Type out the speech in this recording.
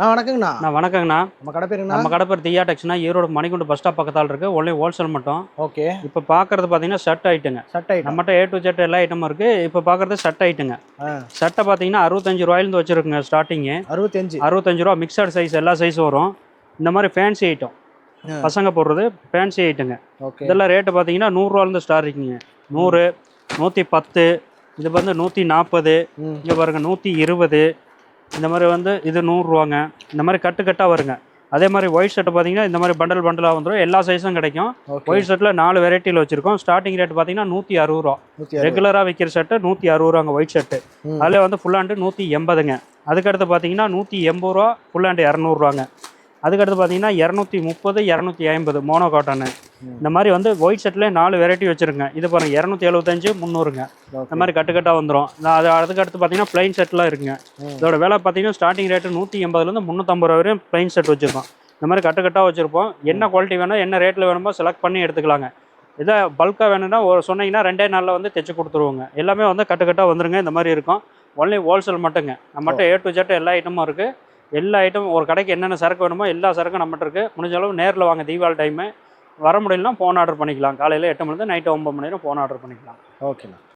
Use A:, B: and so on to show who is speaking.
A: வணக்கங்கண்ணா.
B: வணக்கங்கண்ணா.
A: நம்ம கடை பேருங்கண்ணா?
B: நம்ம கடை பேர் தியா டெக்ஸ்னா, ஈரோடு மணிக்குண்டு பஸ் ஸ்டாப் பக்கத்தால் இருக்கு. ஒன்லி ஹோல்சேல் மட்டும்.
A: ஓகே.
B: இப்போ பார்க்கறது பார்த்தீங்கன்னா ஷர்ட் ஐட்டங்க.
A: Shirt item.
B: நம்மகிட்ட ஏ டு ஜெட் எல்லா ஐட்டமும் இருக்கு. இப்போ பார்க்கறது ஷர்ட் ஐட்டங்க. ஷர்ட்டை பார்த்தீங்கன்னா ரூ. 65 வச்சிருக்குங்க ஸ்டார்டிங்கு.
A: 65
B: ரூ. மிக்சட் சைஸ் எல்லா சைஸும் வரும். இந்த மாதிரி ஃபேன்சி ஐட்டம் பசங்க போடுறது ஃபேன்சி ஐட்டங்க. இதெல்லாம் ரேட்டு பார்த்தீங்கன்னா ரூ. 100 ஸ்டார்ட் இருக்குங்க. 100, 110, இது வந்து 140, இங்கே பாருங்க 120. இந்த மாதிரி வந்து இது 100 இந்த மாதிரி கட்டாக வருங்க. அதே மாதிரி ஒயிட் ஷர்ட் பார்த்தீங்கன்னா இந்த மாதிரி பண்டலாக வந்துடும். எல்லா சைஸும் கிடைக்கும். ஒயிட் ஷர்ட்டில் 4 வெரைட்டியில் வச்சுருக்கோம். ஸ்டார்டிங் ரேட் பார்த்தீங்கன்னா ரூ. 160. ரெகுலராக விற்கிற ஷர்ட்டு ரூ. 160 ஒயிட் ஷர்ட்டு. அதில் வந்து ஃபுல் ஹேண்டு 180. அதுக்கடுத்து பார்த்தீங்கன்னா ரூ. 180, ஃபுல் ஹேண்டு ரூ. 200. அதுக்கடுத்து பார்த்தீங்கன்னா 230, 250 மோனோ காட்டனு. இந்த மாதிரி வந்து ஒயிட் ஷர்ட்லேயே 4 வெரைட்டி வச்சுருங்க. இது பாருங்கள் 275, 300. இந்த மாதிரி கட்டாக வந்துடும். அதுக்கடுத்து பார்த்தீங்கன்னா ப்ளைன் ஷர்ட்லாம் இருக்குங்க. இதோட விலை பார்த்தீங்கன்னா ஸ்டார்டிங் ரேட்டு 180லேருந்து 350 வரையும் ப்ளைன் ஷர்ட் வச்சுருக்கோம். இந்த மாதிரி கட்டாக வச்சுருப்போம். என்ன குவாலிட்டி வேணும், என்ன ரேட்டில் வேணுமோ செலக்ட் பண்ணி எடுத்துக்கலாங்க. இதை பல்காக வேணும்னா சொன்னீங்கன்னா 2 நாளில் வந்து தைச்சு கொடுத்துருவோங்க. எல்லாமே வந்து கட்டாக வந்துருங்க. இந்த மாதிரி இருக்கும். ஒன்லி ஹோல்சேல் மட்டுங்க. நம்மகிட்ட ஏ டு ஜெட் எல்லா ஐட்டமும் இருக்குது. எல்லா ஐட்டமும் ஒரு கடைக்கு என்னென்ன சரக்கு வேணுமோ எல்லா சரக்கும் நம்மகிட்ட இருக்குது. முடிஞ்ச அளவு நேரில் வாங்க. தீபாவளி டைமு வர முடியலன்னா ஃபோன் ஆர்டர் பண்ணிக்கலாம். காலையில் 8 மணிலேருந்து நைட்டு 9 மணி நேரம் ஃபோன் ஆர்டர் பண்ணிக்கலாம்.
A: ஓகேண்ணா.